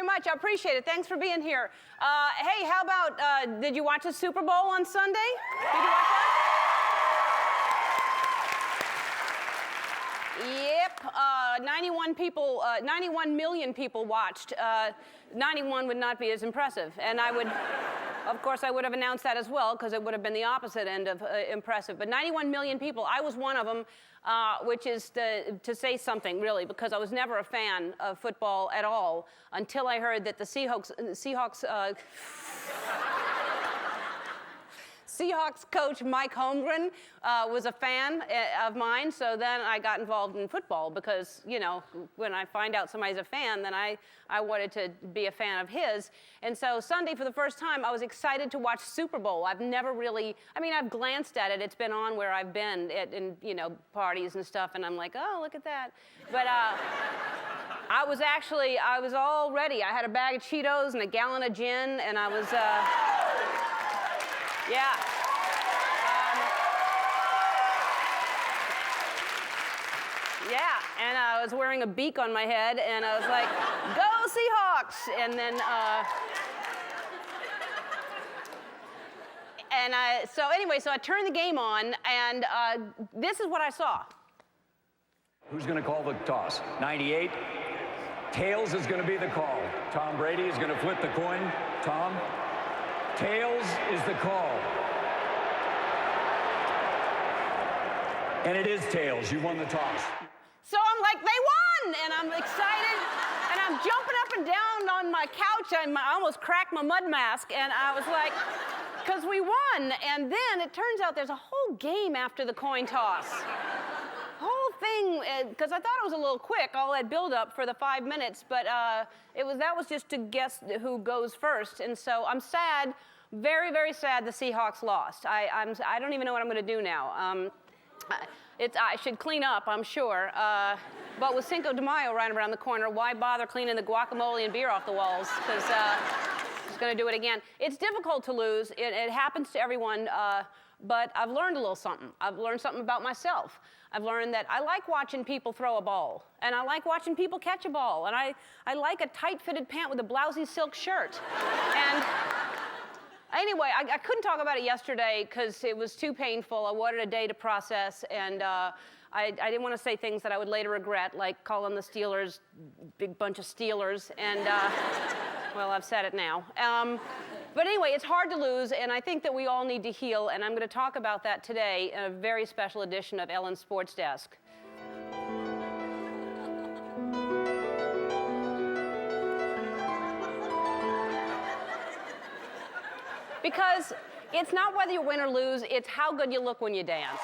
very much. I appreciate it. Thanks for being here. Hey, how about, did you watch the Super Bowl on Sunday? Did you watch that? Yep, 91 million people watched. 91 would not be as impressive. And I would, of course, I would have announced that as well, because it would have been the opposite end of impressive. But 91 million people, I was one of them, which is to say something, really, because I was never a fan of football at all until I heard that the Seahawks coach Mike Holmgren was a fan of mine, so then I got involved in football because, you know, when I find out somebody's a fan, then I wanted to be a fan of his. And so Sunday, for the first time, I was excited to watch Super Bowl. I've never really, I mean, I've glanced at it. It's been on where I've been in, you know, parties and stuff, and I'm like, oh, look at that. But I was all ready. I had a bag of Cheetos and a gallon of gin, and I was, yeah. Yeah, and I was wearing a beak on my head, and I was like, go Seahawks! And then, so anyway, so I turned the game on, and this is what I saw. Who's going to call the toss? 98. Tails is going to be the call. Tom Brady is going to flip the coin. Tom? Tails is the call. And it is tails. You won the toss. So I'm like, they won! And I'm excited, and I'm jumping up and down on my couch, and I almost cracked my mud mask, and I was like, because we won. And then it turns out there's a whole game after the coin toss. Whole thing, because I thought it was a little quick, all that build-up for the 5 minutes, but that was just to guess who goes first. And so I'm sad, very, very sad the Seahawks lost. I don't even know what I'm going to do now. I should clean up, I'm sure. But with Cinco de Mayo right around the corner, why bother cleaning the guacamole and beer off the walls? Because I'm just going to do it again. It's difficult to lose. It happens to everyone. But I've learned a little something. I've learned something about myself. I've learned that I like watching people throw a ball, and I like watching people catch a ball, and I like a tight-fitted pant with a blousy silk shirt. And anyway, I couldn't talk about it yesterday because it was too painful. I wanted a day to process, and I didn't want to say things that I would later regret, like calling the Steelers big bunch of Steelers, and well, I've said it now. But anyway, it's hard to lose, and I think that we all need to heal, and I'm going to talk about that today in a very special edition of Ellen's Sports Desk. Because it's not whether you win or lose, it's how good you look when you dance.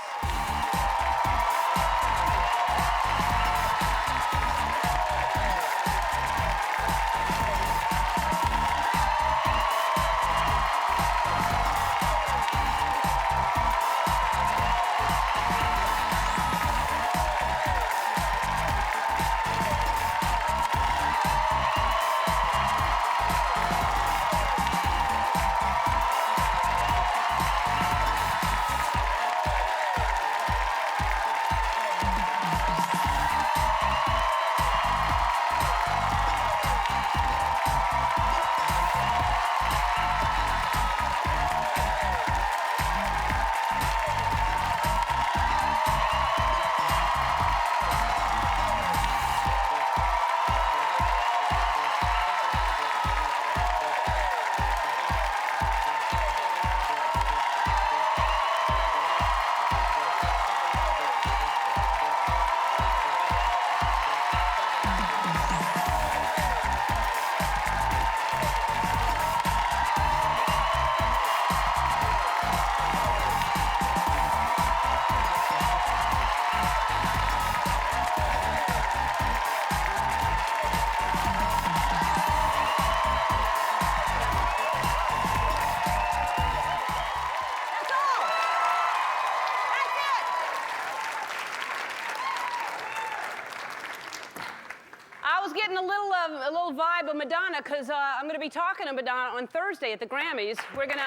A little vibe of Madonna, because I'm going to be talking to Madonna on Thursday at the Grammys. We're going to...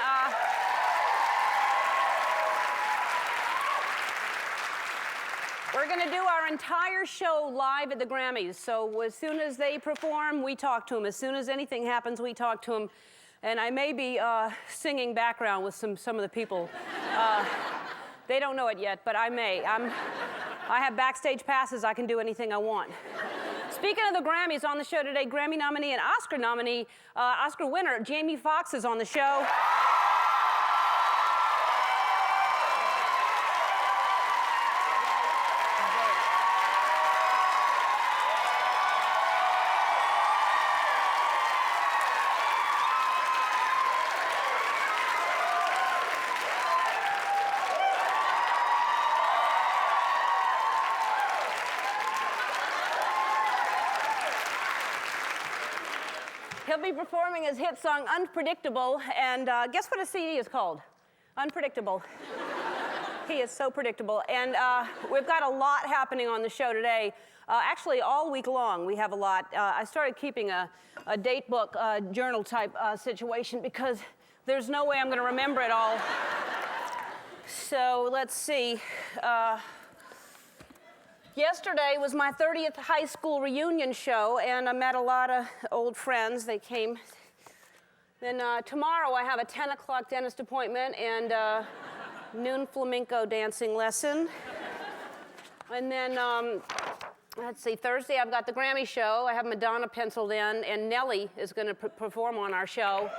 We're going to do our entire show live at the Grammys. So as soon as they perform, we talk to them. As soon as anything happens, we talk to them. And I may be singing background with some of the people. They don't know it yet, but I may. I have backstage passes. I can do anything I want. Speaking of the Grammys, on the show today, Grammy nominee and Oscar winner, Jamie Foxx is on the show. He'll be performing his hit song, Unpredictable, and guess what his CD is called? Unpredictable. He is so predictable. And we've got a lot happening on the show today. Actually, all week long, we have a lot. I started keeping a date book, journal type situation because there's no way I'm going to remember it all. So let's see. Yesterday was my 30th high school reunion show, and I met a lot of old friends. They came. Then tomorrow I have a 10 o'clock dentist appointment and noon flamenco dancing lesson. And then, let's see, Thursday I've got the Grammy show. I have Madonna penciled in, and Nelly is going to perform on our show.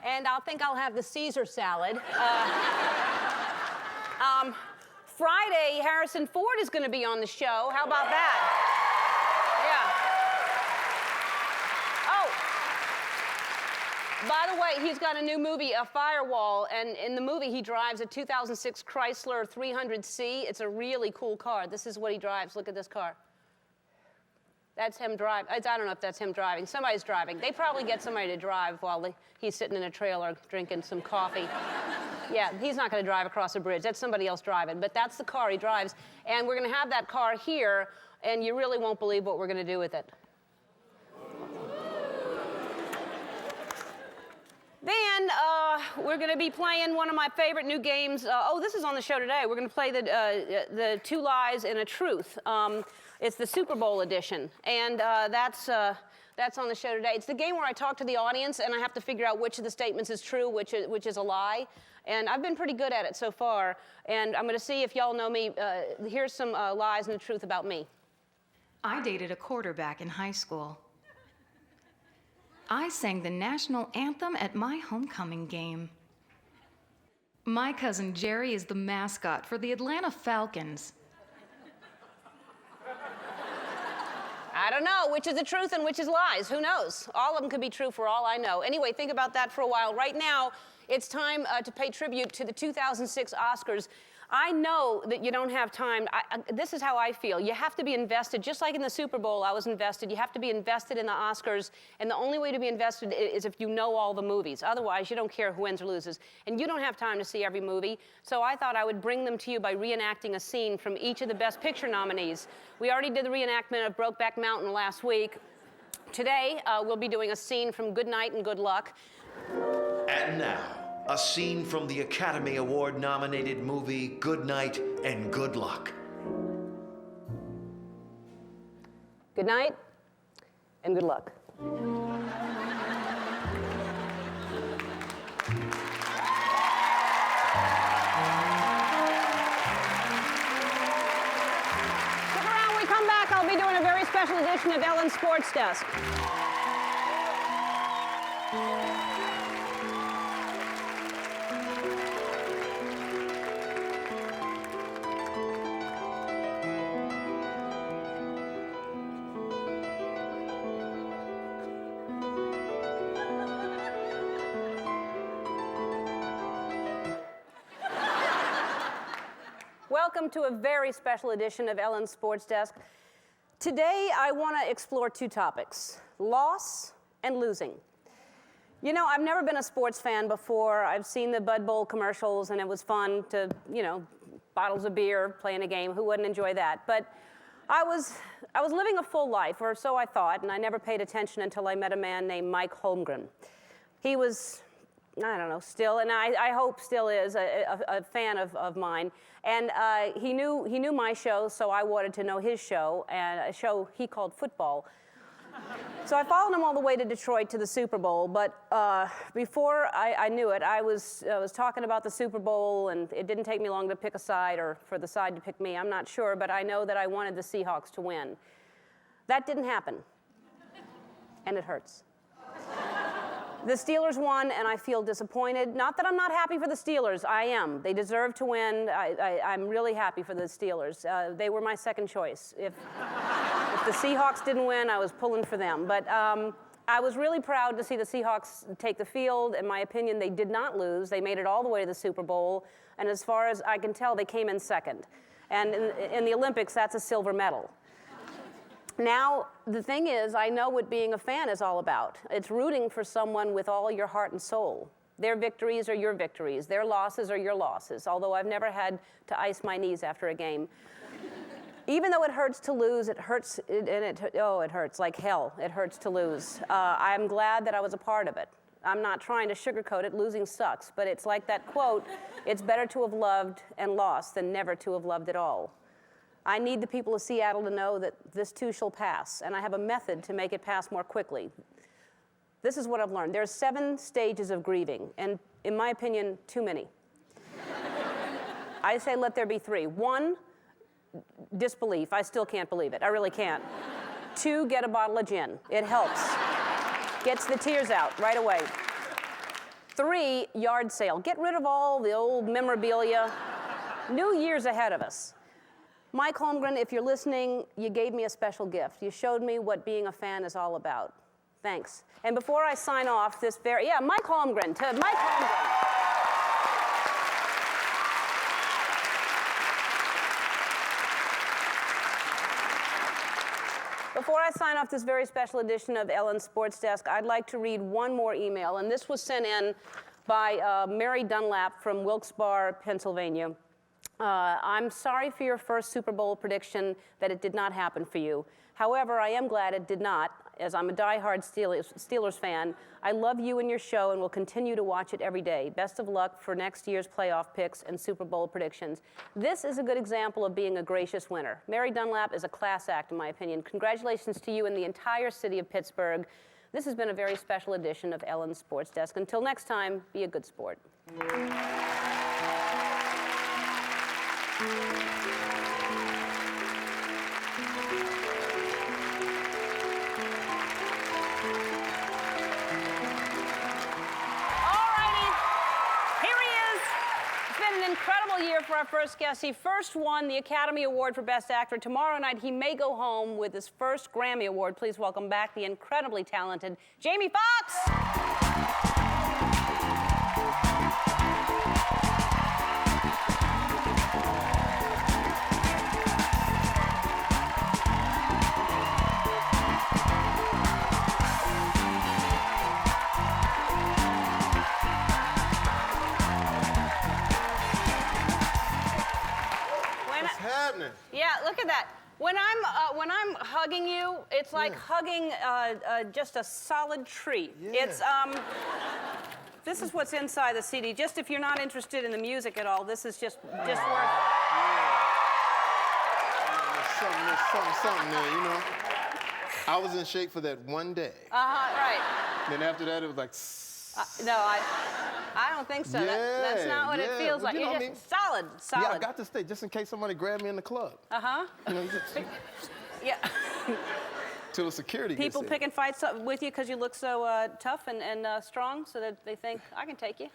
And I think I'll have the Caesar salad. Friday, Harrison Ford is going to be on the show. How about that? Yeah. Oh, by the way, he's got a new movie, A Firewall, and in the movie he drives a 2006 Chrysler 300C. It's a really cool car. This is what he drives. Look at this car. That's him driving. I don't know if that's him driving. Somebody's driving. They probably get somebody to drive while he's sitting in a trailer drinking some coffee. Yeah, he's not going to drive across a bridge. That's somebody else driving. But that's the car he drives. And we're going to have that car here, and you really won't believe what we're going to do with it. Then we're going to be playing one of my favorite new games. This is on the show today. We're going to play the Two Lies and a Truth. It's the Super Bowl edition, and that's on the show today. It's the game where I talk to the audience, and I have to figure out which of the statements is true, which is a lie. And I've been pretty good at it so far. And I'm going to see if y'all know me. Here's some lies and the truth about me. I dated a quarterback in high school. I sang the national anthem at my homecoming game. My cousin Jerry is the mascot for the Atlanta Falcons. I don't know which is the truth and which is lies. Who knows? All of them could be true for all I know. Anyway, think about that for a while. Right now, it's time to pay tribute to the 2006 Oscars. I know that you don't have time. This is how I feel. You have to be invested. Just like in the Super Bowl, I was invested. You have to be invested in the Oscars. And the only way to be invested is if you know all the movies. Otherwise, you don't care who wins or loses. And you don't have time to see every movie. So I thought I would bring them to you by reenacting a scene from each of the Best Picture nominees. We already did the reenactment of Brokeback Mountain last week. Today, we'll be doing a scene from Good Night and Good Luck. And now, a scene from the Academy Award-nominated movie Good Night and Good Luck. Good night and good luck. Stick around when we come back. I'll be doing a very special edition of Ellen's Sports Desk. Welcome to a very special edition of Ellen's Sports Desk. Today, I want to explore two topics, loss and losing. You know, I've never been a sports fan before. I've seen the Bud Bowl commercials, and it was fun to, bottles of beer, playing a game. Who wouldn't enjoy that? But I was living a full life, or so I thought, and I never paid attention until I met a man named Mike Holmgren. He was, I don't know, still, and I hope still is, a fan of mine. And he knew my show, so I wanted to know his show, and a show he called Football. So I followed him all the way to Detroit to the Super Bowl, but before I knew it, I was talking about the Super Bowl, and it didn't take me long to pick a side, or for the side to pick me, I'm not sure, but I know that I wanted the Seahawks to win. That didn't happen, and it hurts. The Steelers won, and I feel disappointed. Not that I'm not happy for the Steelers, I am. They deserve to win. I'm really happy for the Steelers. They were my second choice. If the Seahawks didn't win, I was pulling for them. But I was really proud to see the Seahawks take the field. In my opinion, they did not lose. They made it all the way to the Super Bowl, and as far as I can tell, they came in second. And in the Olympics, that's a silver medal. Now, the thing is, I know what being a fan is all about. It's rooting for someone with all your heart and soul. Their victories are your victories. Their losses are your losses, although I've never had to ice my knees after a game. Even though it hurts to lose, it hurts, it hurts like hell. It hurts to lose. I'm glad that I was a part of it. I'm not trying to sugarcoat it. Losing sucks, but it's like that quote, it's better to have loved and lost than never to have loved at all. I need the people of Seattle to know that this too shall pass, and I have a method to make it pass more quickly. This is what I've learned. There's 7 stages of grieving, and in my opinion, too many. I say let there be 3. 1, disbelief. I still can't believe it. I really can't. 2, get a bottle of gin. It helps. Gets the tears out right away. 3, yard sale. Get rid of all the old memorabilia. New Year's ahead of us. Mike Holmgren, if you're listening, you gave me a special gift. You showed me what being a fan is all about. Thanks. And before I sign off this Mike Holmgren, to Mike Holmgren. Before I sign off this very special edition of Ellen's Sports Desk, I'd like to read one more email, and this was sent in by Mary Dunlap from Wilkes-Barre, Pennsylvania. I'm sorry for your first Super Bowl prediction that it did not happen for you. However, I am glad it did not, as I'm a diehard Steelers fan. I love you and your show and will continue to watch it every day. Best of luck for next year's playoff picks and Super Bowl predictions. This is a good example of being a gracious winner. Mary Dunlap is a class act, in my opinion. Congratulations to you and the entire city of Pittsburgh. This has been a very special edition of Ellen's Sports Desk. Until next time, be a good sport. Incredible year for our first guest. He first won the Academy Award for Best Actor. Tomorrow night, he may go home with his first Grammy Award. Please welcome back the incredibly talented Jamie Foxx. Yeah, look at that. When I'm hugging you, it's like hugging just a solid tree. Yeah. It's this is what's inside the CD. Just if you're not interested in the music at all, this is just worth. Yeah. There's something there, you know. I was in shape for that one day. Right. Then after that, it was like. No, I don't think so. Yeah, that's not what it feels like. You're just solid. Yeah, I got to stay just in case somebody grabbed me in the club. You know, yeah. Till the security gets People in. picking fights with you because you look so tough and strong, so that they think, I can take you.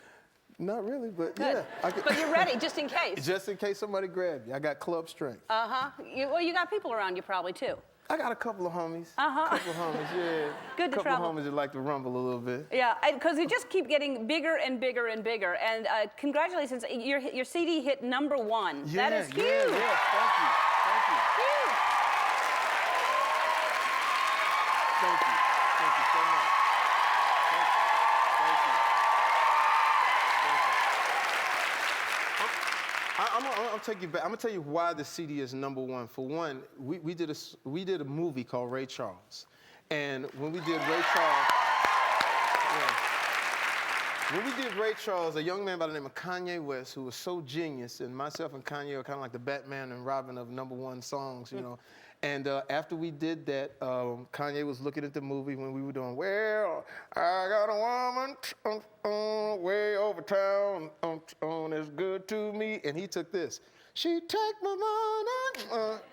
Not really, but Good. yeah. But you're ready, just in case. Just in case somebody grabbed you. I got club strength. Well, you got people around you probably, too. I got a couple of homies. A couple of homies, yeah. Good to travel. A couple of homies that like to rumble a little bit. Yeah, because you just keep getting bigger and bigger and bigger. And congratulations, your CD hit #1. Yeah, that is huge. Yeah, thank you. Huge. Thank you. Thank you so much. Thank you. I'll take you back. I'm gonna tell you why the CD is #1. For one, we did a movie called Ray Charles, and when we did Ray Charles, When we did Ray Charles, a young man by the name of Kanye West, who was so genius, and myself and Kanye are kind of like the Batman and Robin of #1 songs, you know. And after we did that, Kanye was looking at the movie when we were doing, well, I got a woman way over town, it's good to me. And he took this. She take my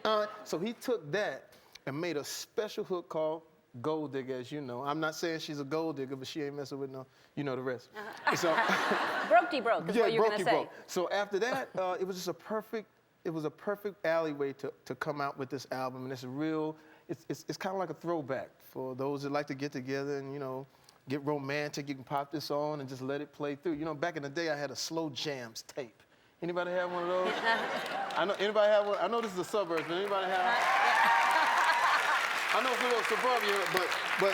money. So he took that and made a special hook called Gold Digger, as you know. I'm not saying she's a gold digger, but she ain't messing with no, you know the rest. So, Broke is what you're gonna say. Broke. So after that, it was just a perfect alleyway to come out with this album, and it's kind of like a throwback for those that like to get together and, you know, get romantic. You can pop this on and just let it play through. You know, back in the day, I had a slow jams tape. Anybody have one of those? I know, anybody have one? I know this is the suburbs, but anybody have? I know it's a little suburbia,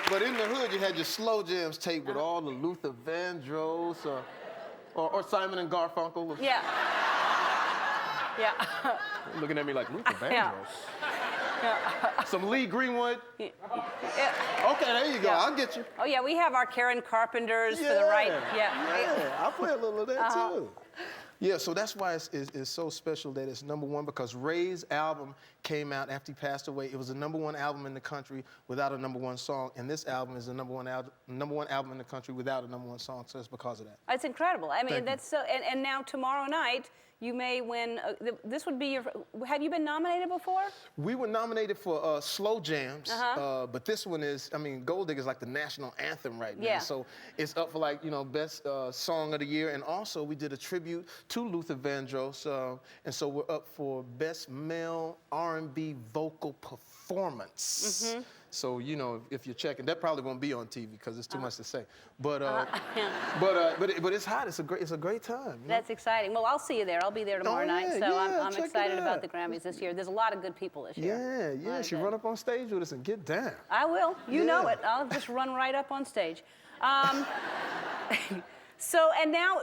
but in the hood, you had your slow jams tape with all the Luther Vandross or Simon and Garfunkel. Yeah. Yeah. Looking at me like, Luther Vandross? Yeah. Some Lee Greenwood? Yeah. Okay, there you go. Yeah. I'll get you. Oh, yeah, we have our Karen Carpenters to the right. Yeah, I'll play a little of that, too. Yeah, so that's why it's so special that it's #1, because Ray's album came out after he passed away. It was the #1 album in the country without a #1 song, and this album is the #1 album in the country without a #1 song, so it's because of that. It's incredible. I mean, Thank that's so, and now tomorrow night, you may win, this would be your, have you been nominated before? We were nominated for Slow Jams, but this one is, I mean, Gold Digger is like the national anthem right now. Yeah. So it's up for, like, you know, best song of the year. And also we did a tribute to Luther Vandross. And so we're up for best male R&B vocal performance. So, you know, if you're checking, that probably won't be on TV because it's too much to say. But it's hot. It's a great time. You know? That's exciting. Well, I'll see you there. I'll be there tomorrow night. So I'm check it excited about out. the Grammys this year. There's a lot of good people this year. Yeah, she run up on stage with us and get down. I will. You know it. I'll just run right up on stage. So, and now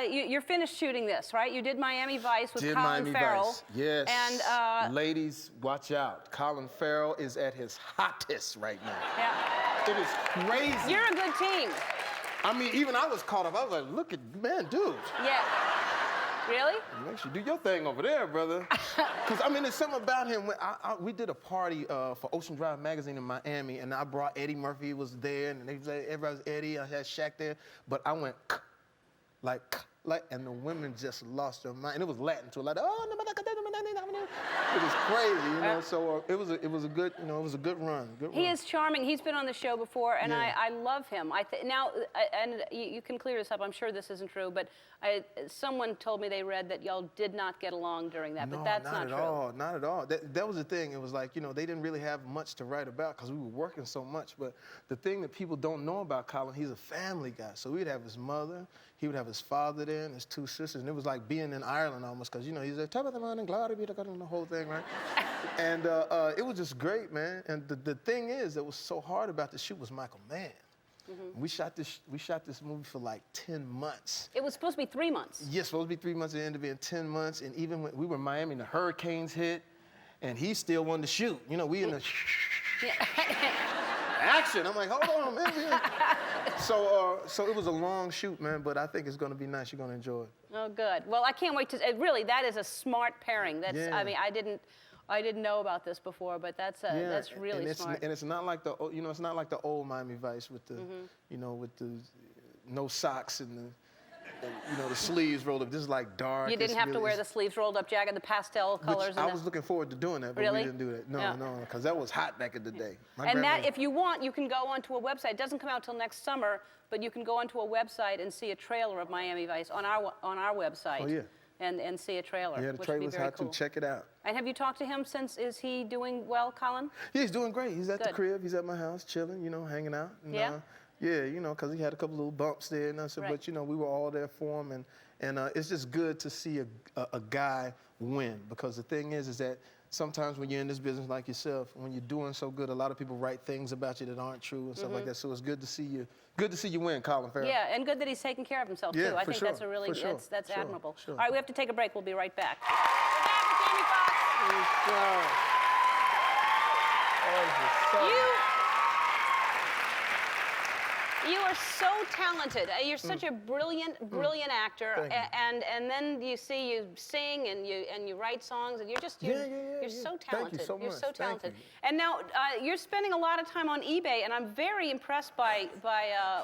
you're finished shooting this, right? You did Miami Vice with Colin Farrell. Vice. Yes. And ladies, watch out. Colin Farrell is at his hottest right now. yeah, It is crazy. you're a good team. I mean, even I was caught up. I was like, look at, man, dude. Yeah. Really? Make sure you do your thing over there, brother. Because, I mean, there's something about him. We did a party for Ocean Drive magazine in Miami, and I brought Eddie Murphy was there, and everybody was Eddie. I had Shaq there. But I went, like, and the women just lost their mind. And it was Latin, too. Like, oh, it was crazy, you know. So it was a good, you know, it was a good run. He is charming. He's been on the show before, and Yeah. I love him. Now, and you can clear this up. I'm sure this isn't true, but someone told me they read that y'all did not get along during that, but that's not true. No, not at all. That was the thing. It was like, you know, they didn't really have much to write about because we were working so much. But the thing that people don't know about Colin, he's a family guy. So we'd have his mother, he would have his father there, and his 2 sisters, and it was like being in Ireland almost, because, you know, he's like, top of the man and glad to be the whole thing, right? And it was just great, man. And the thing is that was so hard about the shoot was Michael Mann. We shot this movie for like 10 months. It was supposed to be 3 months. Yes, supposed to be 3 months. It ended up being 10 months. And even when we were in Miami, and the hurricanes hit, and he still wanted to shoot. You know, we in the action. I'm like, hold on, man. So it was a long shoot, man. But I think it's going to be nice. You're going to enjoy it. Oh, good. Well, I can't wait to. Really, that is a smart pairing. That's. Yeah. I mean, I didn't know about this before, but that's really smart. And it's not like the, you know, it's not like the old Miami Vice with the, you know, with the no socks and the, you know, the sleeves rolled up. This is like dark. You didn't have to wear the sleeves rolled up jacket, the pastel colors. I was looking forward to doing that, but Really? we didn't do that. No, because that was hot back in the day. And that, if you want, you can go onto a website. It doesn't come out till next summer, but you can go onto a website and see a trailer of Miami Vice on our website. Oh, yeah. And see a trailer. Yeah, the which would be trailer's very hot cool. too. Check it out. And have you talked to him since? Is he doing well, Colin? Yeah, he's doing great. He's at the Good. crib. He's at my house, chilling, you know, hanging out. And, Yeah? yeah, you know, because he had a couple little bumps there and stuff. Right. But, you know, we were all there for him. And it's just good to see a guy win. Because the thing is that sometimes when you're in this business like yourself, when you're doing so good, a lot of people write things about you that aren't true and stuff like that. So it's good to see you. Good to see you win, Colin Farrell. Yeah, and good that he's taking care of himself, Yeah, too. I for think sure, that's a really, for sure, that's sure, admirable. sure. All right, we have to take a break. We'll be right back. We're back with Jamie Foxx. You are so talented. You're such a brilliant actor. Thank you. And then you see you sing and you write songs and you're just you're so talented. Thank you so You're much. so Thank talented. you. And now you're spending a lot of time on eBay, and I'm very impressed by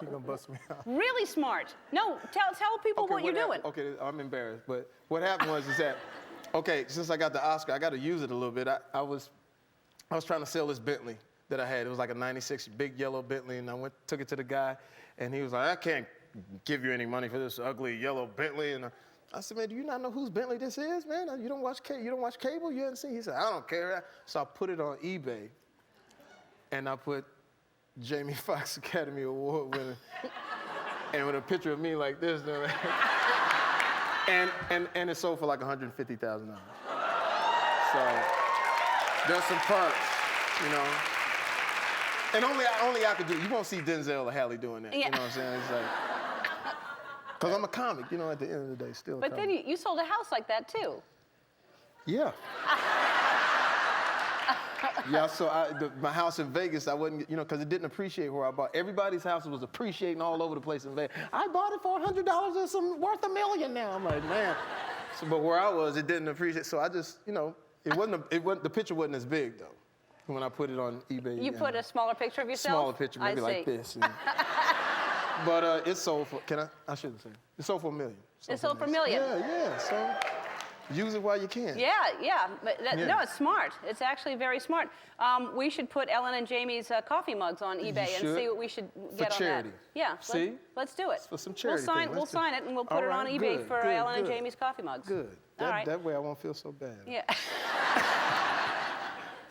She's gonna bust me out. really smart. No, tell people what you're doing. Okay, I'm embarrassed, but what happened was that, okay, since I got the Oscar, I got to use it a little bit. I was trying to sell this Bentley that I had. It was like a '96 big yellow Bentley, and I took it to the guy, and he was like, I can't give you any money for this ugly yellow Bentley. And I said, man, do you not know whose Bentley this is, man? You don't watch cable? You haven't seen? He said, I don't care. So I put it on eBay, and I put Jamie Foxx Academy Award winner, and with a picture of me like this, and it sold for like $150,000. So there's some perks, you know. And only I could do. You won't see Denzel or Halle doing that. Yeah. You know what I'm saying? It's like, because I'm a comic, you know. At the end of the day, still. But then you sold a house like that too. Yeah. Yeah. So my house in Vegas, I wasn't, you know, because it didn't appreciate where I bought. Everybody's house was appreciating all over the place in Vegas. I bought it for $100. It's worth $1 million now. I'm like, man. So, but where I was, it didn't appreciate. So I just, you know, the picture wasn't as big though. When I put it on eBay. You put a smaller picture of yourself? Smaller picture, maybe like this. You know. But it sold for, I shouldn't say. It sold for $1 million. It sold for $1 million? Yeah. So use it while you can. Yeah. But no, it's smart. It's actually very smart. We should put Ellen and Jamie's coffee mugs on eBay and see what we should get on charity. that. Yeah. See? Let's do it. For some charity. We'll sign it and we'll put it on eBay for Ellen and Jamie's coffee mugs. Good. All right. That way I won't feel so bad. Yeah.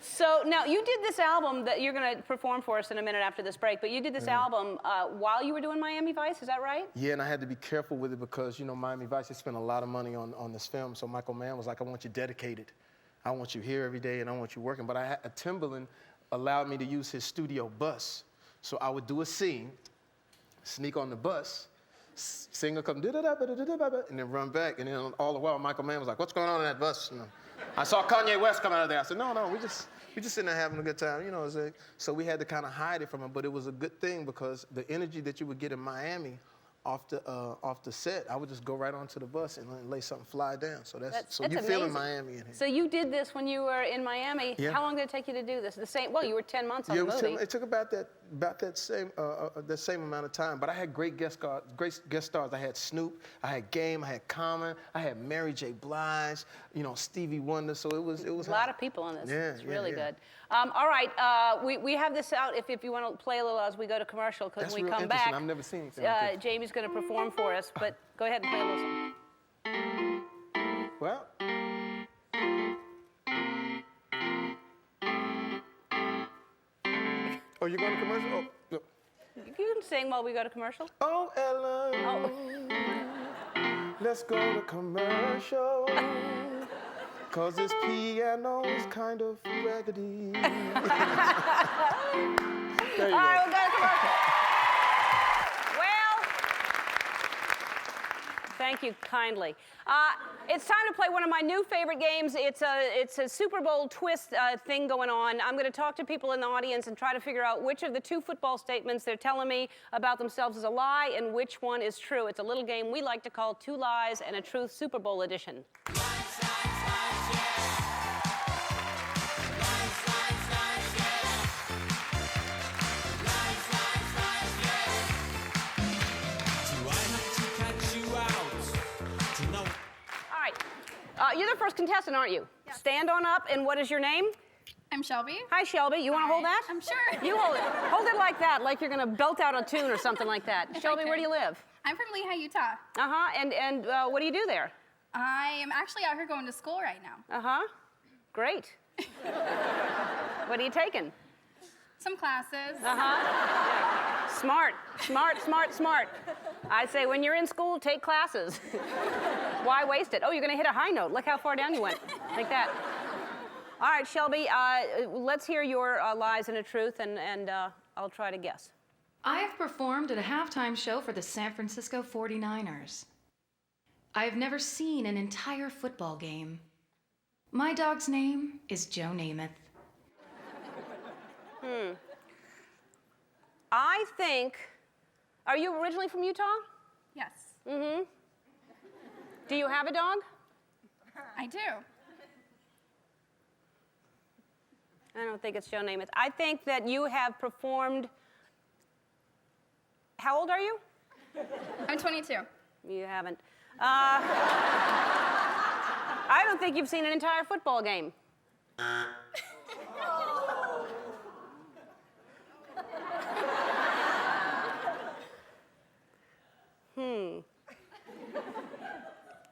So now you did this album that you're going to perform for us in a minute after this break, but you did this album while you were doing Miami Vice, is that right? Yeah, and I had to be careful with it because, you know, Miami Vice, they spent a lot of money on this film, so Michael Mann was like, I want you dedicated. I want you here every day and I want you working. But Timberland allowed me to use his studio bus. So I would do a scene, sneak on the bus, sing a couple, and then run back. And then all the while, Michael Mann was like, what's going on in that bus? You know, I saw Kanye West come out of there. I said, no, we just sitting there having a good time, you know. So we had to kind of hide it from him, but it was a good thing because the energy that you would get in Miami off the set, I would just go right onto the bus and lay something fly down. So so you feel in Miami in here. So you did this when you were in Miami. Yeah. How long did it take you to do this? Well, you were 10 months on the movie. It took about that same amount of time. But I had great guest stars. I had Snoop, I had Game, I had Common, I had Mary J. Blige, you know, Stevie Wonder. So it was a lot of people on this. Yeah, it's really good. All right, we have this out if you want to play a little as we go to commercial, because when we come back, I've never seen anything like this. Jamie's going to perform for us, but go ahead and play a little song. Well. Oh, you're going to commercial? Oh, no. You can sing while we go to commercial. Oh, Ellen. Oh. Let's go to commercial. Cause this piano is kind of raggedy. There you go. All right, we'll go to commercial. Well, thank you kindly. It's time to play one of my new favorite games. It's a Super Bowl twist thing going on. I'm going to talk to people in the audience and try to figure out which of the two football statements they're telling me about themselves is a lie and which one is true. It's a little game we like to call Two Lies and a Truth Super Bowl edition. You're the first contestant, aren't you? Yes. Stand on up, and what is your name? I'm Shelby. Hi, Shelby. You want to hold that? I'm sure. You hold it. Hold it like that, like you're going to belt out a tune or something like that. Shelby, where do you live? I'm from Lehigh, Utah. Uh-huh. And what do you do there? I am actually out here going to school right now. Uh-huh. Great. What are you taking? Some classes. Uh-huh. Smart. I say when you're in school, take classes. Why waste it? Oh, you're going to hit a high note. Look how far down you went. Like that. All right, Shelby, let's hear your lies and a truth, and I'll try to guess. I have performed at a halftime show for the San Francisco 49ers. I have never seen an entire football game. My dog's name is Joe Namath. I think Are you originally from Utah? Yes. Mm-hmm. Do you have a dog? I do. I don't think it's Joe Namath. I think that you have performed. How old are you? I'm 22. You haven't. I don't think you've seen an entire football game.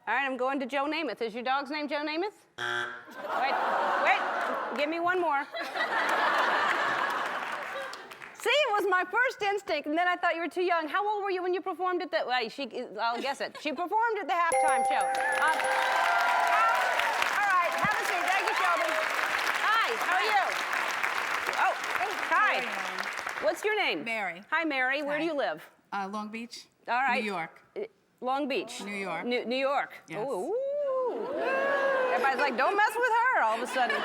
All right, I'm going to Joe Namath. Is your dog's name Joe Namath? Wait, give me one more. See, it was my first instinct, and then I thought you were too young. How old were you when you performed at the, well, I'll guess it. She performed at the halftime show. All right, have a seat. Thank you, Shelby. Hi, how are you? Oh, hi. What's your name? Mary. Hi, Mary. Where do you live? Long Beach. All right. New York. Long Beach. New York. New York. Yes. Ooh. Everybody's like, don't mess with her all of a sudden.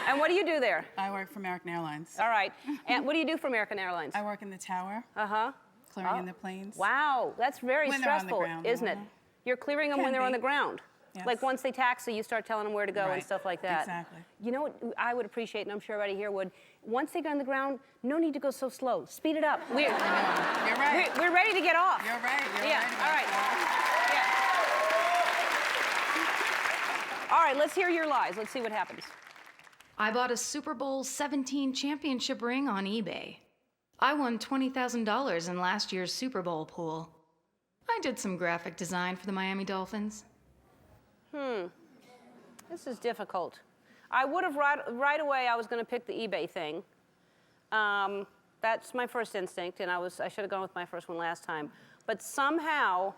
And what do you do there? I work for American Airlines. All right. And what do you do for American Airlines? I work in the tower, Uh-huh. clearing in the planes. Wow, that's very When they're on the stressful, ground, isn't it? You're clearing them when Can they're on be. the ground. Yes. Like once they taxi, you start telling them where to go and Right. stuff like that. Exactly. You know what I would appreciate, and I'm sure everybody here would? Once they get on the ground, no need to go so slow. Speed it up. You're right. We're ready to get off. You're right. You're Yeah, right. all right. Yeah. All right, let's hear your lies. Let's see what happens. I bought a Super Bowl 17 championship ring on eBay. I won $20,000 in last year's Super Bowl pool. I did some graphic design for the Miami Dolphins. This is difficult. I would have right away. I was going to pick the eBay thing. That's my first instinct, and I should have gone with my first one last time. But somehow,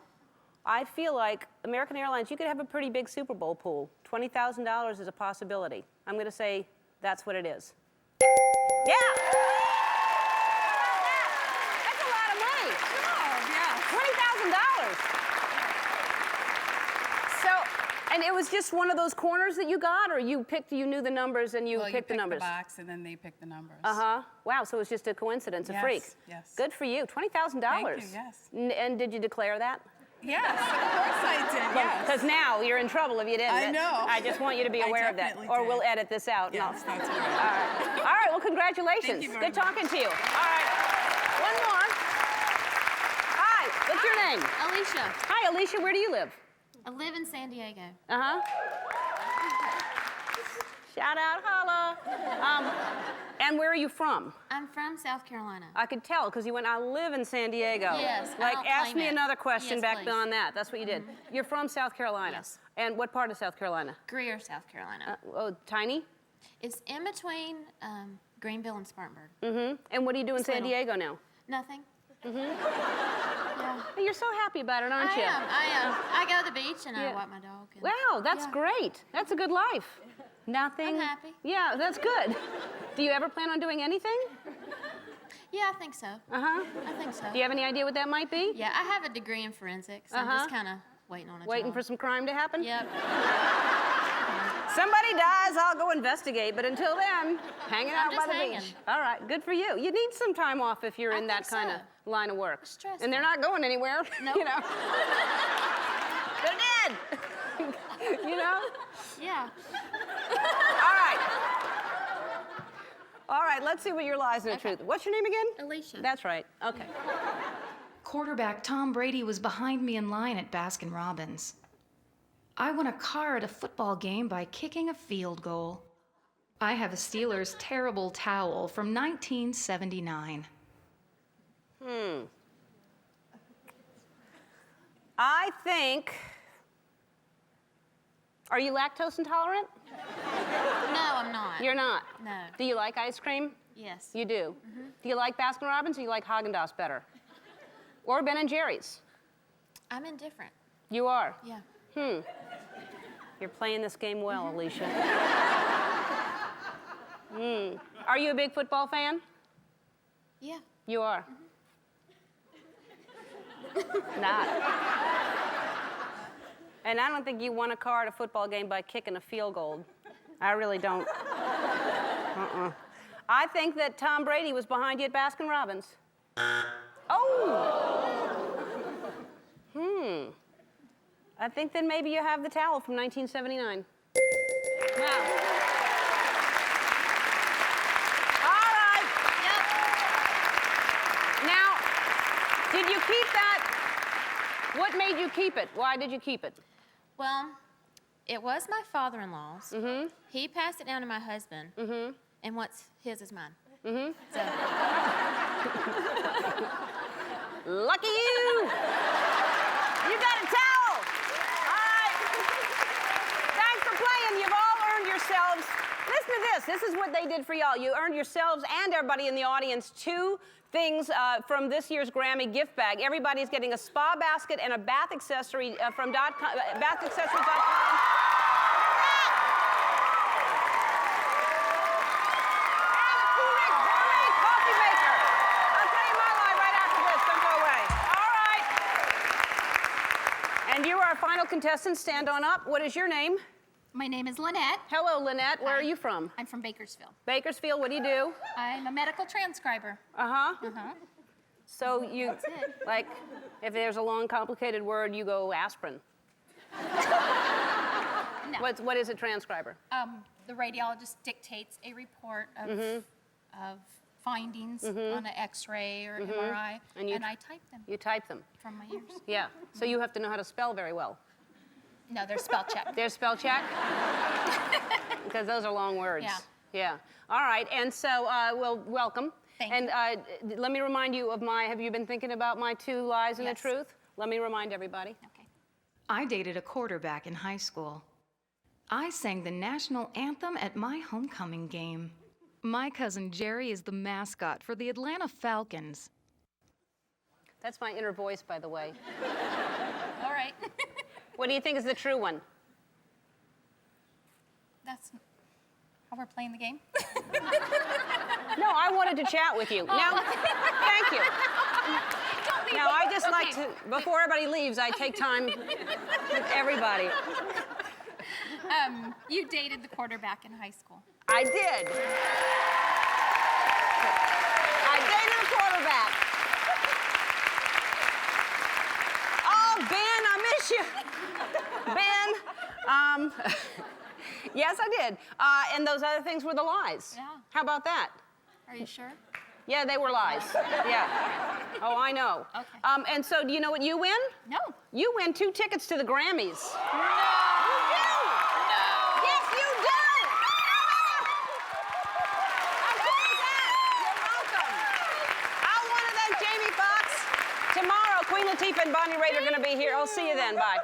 I feel like American Airlines, you could have a pretty big Super Bowl pool. $20,000 is a possibility. I'm going to say that's what it is. Yeah. That's a lot of money. $20,000. So, and it was just one of those corners that you got, or you knew the numbers and you picked the numbers? The box and then they pick the numbers. Uh-huh. Wow, so it was just a coincidence, a freak. Yes. Good for you. $20,000. Thank you, yes. And did you declare that? Yes, of course I did, yes. Because now you're in trouble if you didn't. I know. I just want you to be I aware of that. definitely Or did. we'll edit this out. Yes, that's All right. right. All right, well, congratulations. Thank you very Good talking to you. All right. One more. Hi, what's your name? Alicia. Hi, Alicia. Where do you live? I live in San Diego. Uh-huh. Shout out, holla. And where are you from? I'm from South Carolina. I could tell because you went, I live in San Diego. Yes, I Like, don't ask claim me it. another question Yes, back please. beyond that. That's what you did. You're from South Carolina. Yes. And what part of South Carolina? Greer, South Carolina. Tiny? It's in between Greenville and Spartanburg. Mm-hmm. And what do you do in It's San little. Diego now? Nothing. You're so happy about it, aren't I you? am. I go to the beach and Yeah. I walk my dog. And Wow, that's Yeah. great. That's a good life. Nothing. I'm happy. Yeah, that's good. Do you ever plan on doing anything? Yeah, I think so. Uh-huh. I think so. Do you have any idea what that might be? Yeah, I have a degree in forensics. I'm just kind of waiting on a Waiting job. for some crime to happen? Yep. Somebody dies, I'll go investigate, but until then, hanging out by just the hanging. beach. All right, good for you. You need some time off if you're I in that think kind of so. line of work. Stressful. And they're not going anywhere, Nope. you know. They're dead. You know? Yeah. All right. All right, let's see what your lies and the truth. What's your name again? Alicia. That's right. Okay. Quarterback Tom Brady was behind me in line at Baskin-Robbins. I won a car at a football game by kicking a field goal. I have a Steelers terrible towel from 1979. I think. Are you lactose intolerant? No, I'm not. You're not. No. Do you like ice cream? Yes. You do. Do you like Baskin-Robbins or you like Haagen-Dazs better? Or Ben and Jerry's? I'm indifferent. You are. Yeah. You're playing this game well, Alicia. Are you a big football fan? Yeah. You are. Not. And I don't think you won a car at a football game by kicking a field goal. I really don't. I think that Tom Brady was behind you at Baskin-Robbins. Oh! I think then maybe you have the towel from 1979. Wow. All right. Yep. Now, did you keep that? What made you keep it? Why did you keep it? Well, it was my father-in-law's. Mm-hmm. He passed it down to my husband. Mm-hmm. And what's his is mine. Mm-hmm. So, Lucky you! You got a towel! All right. Thanks for playing. You've all earned yourselves. Listen to this. This is what they did for y'all. You earned yourselves and everybody in the audience 2 things from this year's Grammy gift bag. Everybody's getting a spa basket and a bath accessory from bathaccessories.com. And you are our final contestant. Stand on up. What is your name? My name is Lynette. Hello, Lynette. Where Hi. are you from? I'm from Bakersfield. Bakersfield. What do you do? I'm a medical transcriber. Uh-huh. Uh-huh. So you, That's it. like, if there's a long, complicated word, you go aspirin. No. What is a transcriber? The radiologist dictates a report of findings on an X-ray or MRI, And and, you- I type them You type them. from my ears. Yeah. So you have to know how to spell very well. No, they're spell checked. There's spell check? Because those are long words. Yeah. Yeah. All right. And so, well, welcome. Thank and let me remind you of have you been thinking about my 2 lies and the Yes. truth? Let me remind everybody. Okay. I dated a quarterback in high school. I sang the national anthem at my homecoming game. My cousin Jerry is the mascot for the Atlanta Falcons. That's my inner voice, by the way. All right. What do you think is the true one? That's how we're playing the game. No, I wanted to chat with you. Now, thank you. Don't leave Now, I just like Okay. to, before everybody leaves, I take time with everybody. You dated the quarterback in high school. I did. I dated a quarterback. Oh, Ben, I miss you. Ben, yes, I did. And those other things were the lies. Yeah. How about that? Are you sure? Yeah, they were lies. Yeah. Oh, I know. Okay. And so, do you know what you win? No. You win 2 tickets to the Grammys. No. You do. Yes, you do. I'll give you that. You're welcome. I want to thank Jamie Foxx. Tomorrow, Queen Latifah and Bonnie Raitt are going to be here. I'll see you then. Bye.